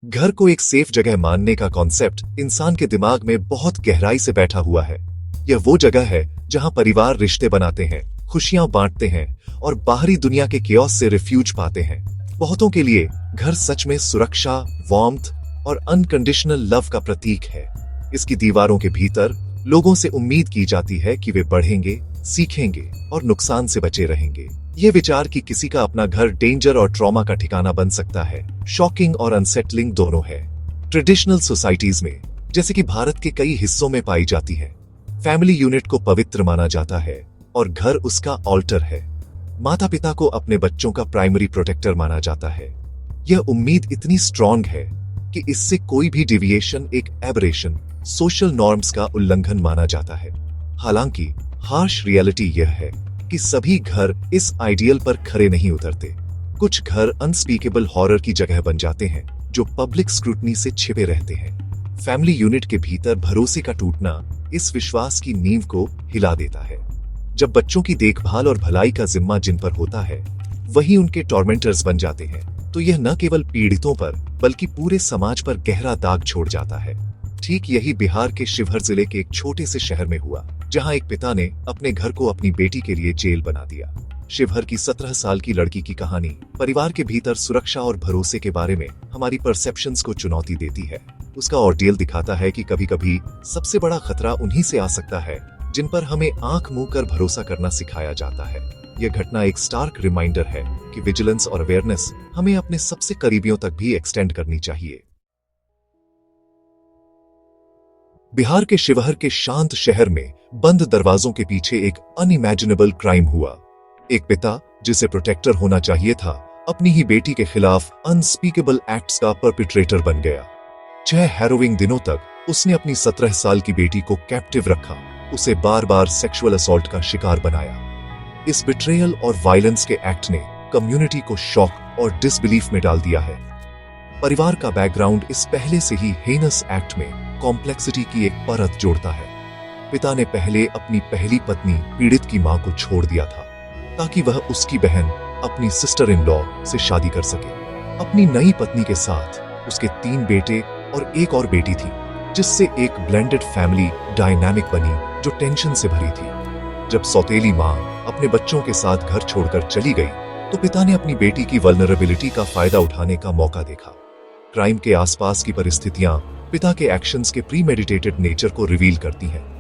घर को एक सेफ जगह मानने का कॉन्सेप्ट इंसान के दिमाग में बहुत गहराई से बैठा हुआ है। यह वो जगह है जहां परिवार रिश्ते बनाते हैं, खुशियां बांटते हैं और बाहरी दुनिया के केओस से रिफ्यूज पाते हैं। बहुतों के लिए घर सच में सुरक्षा, वार्मथ और अनकंडीशनल लव का प्रतीक है। इसकी दीवारों के भीतर लोगों से उम्मीद की जाती है कि वे बढ़ेंगे, सीखेंगे और नुकसान से बचे रहेंगे। ये विचार कि किसी का अपना घर डेंजर और ट्रॉमा का ठिकाना बन सकता है, शॉकिंग और अनसेटलिंग दोनों है। ट्रेडिशनल सोसाइटीज में, जैसे कि भारत के कई हिस्सों में पाई जाती है, फैमिली यूनिट को पवित्र माना जाता है और घर उसका ऑल्टर है। माता पिता को अपने बच्चों का प्राइमरी प्रोटेक्टर माना जाता है। यह उम्मीद इतनी स्ट्रॉन्ग है कि इससे कोई भी डिविएशन एक एबरेशन, सोशल नॉर्म्स का उल्लंघन माना जाता है। हालांकि हार्श रियलिटी यह है कि सभी घर इस आइडियल पर खरे नहीं उतरते। कुछ घर अनस्पीकेबल हॉरर की जगह बन जाते हैं जो पब्लिक स्क्रूटनी से छिपे रहते हैं। फैमिली यूनिट के भीतर भरोसे का टूटना इस विश्वास की नींव को हिला देता है। जब बच्चों की देखभाल और भलाई का जिम्मा जिन पर होता है, वही उनके टॉर्मेंटर्स बन जाते हैं, तो यह न केवल पीड़ितों पर बल्कि पूरे समाज पर गहरा दाग छोड़ जाता है। ठीक यही बिहार के शिवहर जिले के एक छोटे से शहर में हुआ, जहां एक पिता ने अपने घर को अपनी बेटी के लिए जेल बना दिया। शिवहर की 17 साल की लड़की की कहानी परिवार के भीतर सुरक्षा और भरोसे के बारे में हमारी परसेप्शंस को चुनौती देती है। उसका ऑर्डियल दिखाता है कि कभी-कभी सबसे बड़ा खतरा उन्हीं से आ सकता है जिन पर हमें आंख मूंद कर भरोसा करना सिखाया जाता है। यह घटना एक स्टार्क रिमाइंडर है कि विजिलेंस और अवेयरनेस हमें अपने सबसे करीबियों तक भी एक्सटेंड करनी चाहिए। बिहार के शिवहर के शांत शहर में बंद दरवाजों के पीछे एक अनइमेजिनेबल क्राइम हुआ। एक पिता, जिसे प्रोटेक्टर होना चाहिए था, अपनी ही बेटी के खिलाफ अनस्पीकेबल एक्ट्स का परपिट्रेटर बन गया। 6 हैरोइंग दिनों तक उसने अपनी 17 साल की बेटी को कैप्टिव रखा, उसे बार बार सेक्सुअल असॉल्ट का शिकार बनाया। इस बिट्रेयल और वायलेंस के एक्ट ने कम्युनिटी को शॉक और डिसबिलीफ में डाल दिया है। परिवार का बैकग्राउंड इस पहले से ही हेनस एक्ट में कॉम्प्लेक्सिटी की एक परत जोड़ता है। पिता ने पहले अपनी पहली पत्नी पीड़ित की मां को छोड़ दिया था ताकि वह उसकी बहन अपनी सिस्टर इन लॉ से शादी कर सके। अपनी नई पत्नी के साथ उसके 3 बेटे और एक और बेटी थी, जिससे एक ब्लेंडेड फैमिली डायनामिक बनी जो टेंशन से भरी थी। जब सौतेली मां अपने बच्चों के साथ घर छोड़कर चली गई, तो पिता ने अपनी बेटी की वल्नरेबिलिटी का फायदा उठाने का मौका देखा। क्राइम के आसपास की परिस्थितियां पिता के एक्शंस के प्रीमेडिटेटेड नेचर को रिवील करती हैं।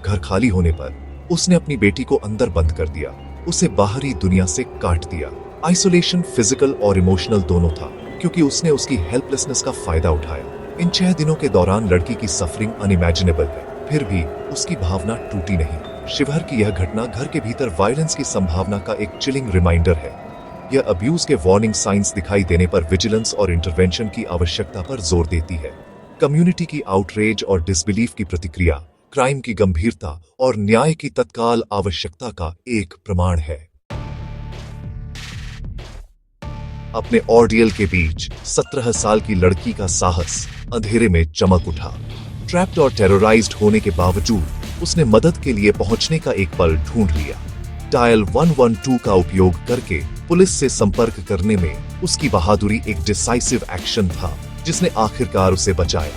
घर खाली होने पर उसने अपनी बेटी को अंदर बंद कर दिया, उसे बाहरी दुनिया से काट दिया। आइसोलेशन फिजिकल और इमोशनल दोनों था, क्योंकि उसने उसकी हेल्पलेसनेस का फायदा उठाया। इन 6 दिनों के दौरान लड़की की सफरिंग अनइमेजिनेबल है, फिर भी उसकी भावना टूटी नहीं। शिवहर की यह घटना घर के भीतर वायलेंस की संभावना का एक चिलिंग रिमाइंडर है। यह अब्यूज के वार्निंग साइंस दिखाई देने पर विजिलेंस और इंटरवेंशन की आवश्यकता पर जोर देती है। कम्युनिटी की आउटरेज और डिसबिलीफ की प्रतिक्रिया क्राइम की गंभीरता और न्याय की तत्काल आवश्यकता का एक प्रमाण है। अपने ऑर्डियल के बीच 17 साल की लड़की का साहस अंधेरे में चमक उठा। ट्रैप्ड और टेरराइज्ड होने के बावजूद उसने मदद के लिए पहुंचने का एक पल ढूंढ लिया। डायल 112 का उपयोग करके पुलिस से संपर्क करने में उसकी बहादुरी एक डिसाइसिव एक्शन था, जिसने आखिरकार उसे बचाया।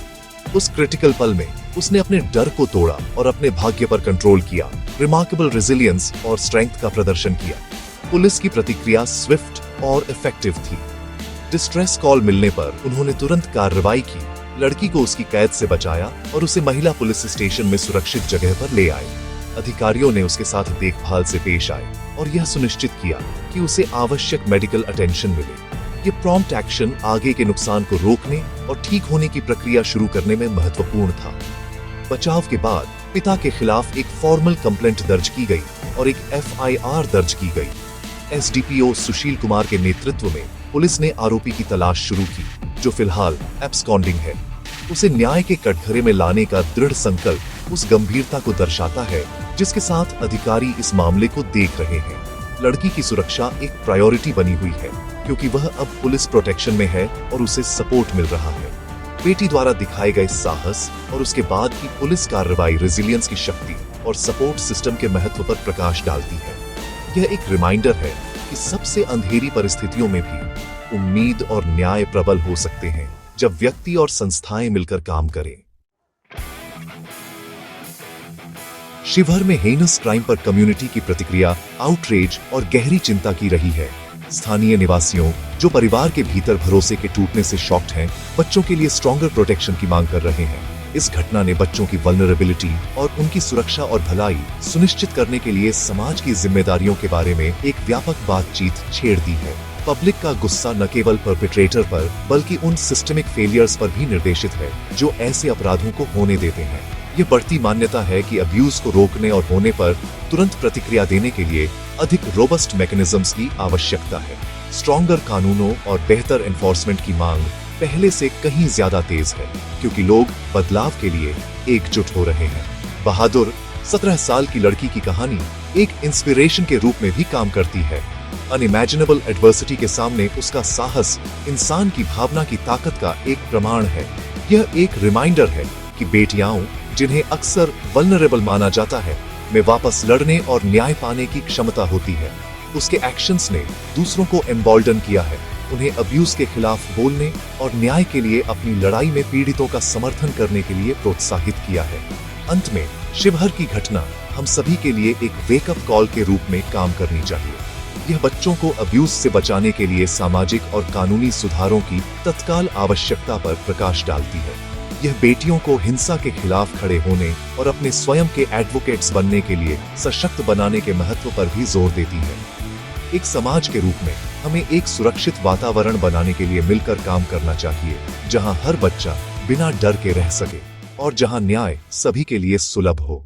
उस क्रिटिकल पल में उसने अपने डर को तोड़ा और अपने भाग्य पर कंट्रोल किया। रिमार्केबल रेजिलियंस और स्ट्रेंथ का प्रदर्शन किया। पुलिस की प्रतिक्रिया स्विफ्ट और इफेक्टिव थी। डिस्ट्रेस कॉल मिलने पर उन्होंने तुरंत कार्रवाई की, लड़की को उसकी कैद से बचाया और उसे महिला पुलिस स्टेशन में सुरक्षित जगह पर ले आए। अधिकारियों ने उसके साथ देखभाल से पेश आए और यह सुनिश्चित किया कि उसे आवश्यक मेडिकल अटेंशन मिले। ये प्रॉम्प्ट एक्शन आगे के नुकसान को रोकने और ठीक होने की प्रक्रिया शुरू करने में महत्वपूर्ण था। बचाव के बाद पिता के खिलाफ एक फॉर्मल कंप्लेंट दर्ज की गई और एक FIR दर्ज की गई। SDPO सुशील कुमार के नेतृत्व में पुलिस ने आरोपी की तलाश शुरू की, जो फिलहाल एब्सकॉन्डिंग है। उसे न्याय के कटघरे में लाने का दृढ़ संकल्प उस गंभीरता को दर्शाता है जिसके साथ अधिकारी इस मामले को देख रहे हैं। लड़की की सुरक्षा एक प्रायोरिटी बनी हुई है, क्योंकि वह अब पुलिस प्रोटेक्शन में है और उसे सपोर्ट मिल रहा है। बेटी द्वारा दिखाए गए साहस और उसके बाद की पुलिस कार्रवाई रेजिलियंस की शक्ति और सपोर्ट सिस्टम के महत्व पर प्रकाश डालती है। यह एक रिमाइंडर है कि सबसे अंधेरी परिस्थितियों में भी उम्मीद और न्याय प्रबल हो सकते हैं। जब व्यक्ति और संस्थाएं मिलकर काम करें। शिवहर में हेनस क्राइम पर कम्युनिटी की प्रतिक्रिया आउटरेज और गहरी चिंता की रही है। स्थानीय निवासियों, जो परिवार के भीतर भरोसे के टूटने से शॉक्ड हैं, बच्चों के लिए स्ट्रॉन्गर प्रोटेक्शन की मांग कर रहे हैं। इस घटना ने बच्चों की वल्नरेबिलिटी और उनकी सुरक्षा और भलाई सुनिश्चित करने के लिए समाज की जिम्मेदारियों के बारे में एक व्यापक बातचीत छेड़ दी है। पब्लिक का गुस्सा न केवल परपेट्रेटर पर बल्कि उन सिस्टमिक फेलियर्स पर भी निर्देशित है जो ऐसे अपराधों को होने देते हैं। ये बढ़ती मान्यता है कि अब्यूज को रोकने और होने पर तुरंत प्रतिक्रिया देने के लिए अधिक रोबस्ट मैकेनिज्म्स की आवश्यकता है। स्ट्रॉन्गर कानूनों और बेहतर एनफोर्समेंट की मांग पहले से कहीं ज्यादा तेज है, क्योंकि लोग बदलाव के लिए एकजुट हो रहे हैं। बहादुर 17 साल की लड़की की कहानी एक इंस्पिरेशन के रूप में भी काम करती है। अनइमेजिनेबल एडवर्सिटी के सामने उसका साहस इंसान की भावना की ताकत का एक प्रमाण है। यह एक रिमाइंडर है कि बेटियां, जिन्हें अक्सर वल्नरेबल माना जाता है, में वापस लड़ने और न्याय पाने की क्षमता होती है। उसके एक्शंस ने दूसरों को एम्बोल्डन किया है, उन्हें अब्यूज के खिलाफ बोलने और न्याय के लिए अपनी लड़ाई में पीड़ितों का समर्थन करने के लिए प्रोत्साहित किया है। अंत में शिवहर की घटना हम सभी के लिए एक वेकअप कॉल के रूप में काम करनी चाहिए। यह बच्चों को अब्यूज से बचाने के लिए सामाजिक और कानूनी सुधारों की तत्काल आवश्यकता पर प्रकाश डालती है। यह बेटियों को हिंसा के खिलाफ खड़े होने और अपने स्वयं के एडवोकेट्स बनने के लिए सशक्त बनाने के महत्व पर भी जोर देती है। एक समाज के रूप में हमें एक सुरक्षित वातावरण बनाने के लिए मिलकर काम करना चाहिए, जहां हर बच्चा बिना डर के रह सके और जहां न्याय सभी के लिए सुलभ हो।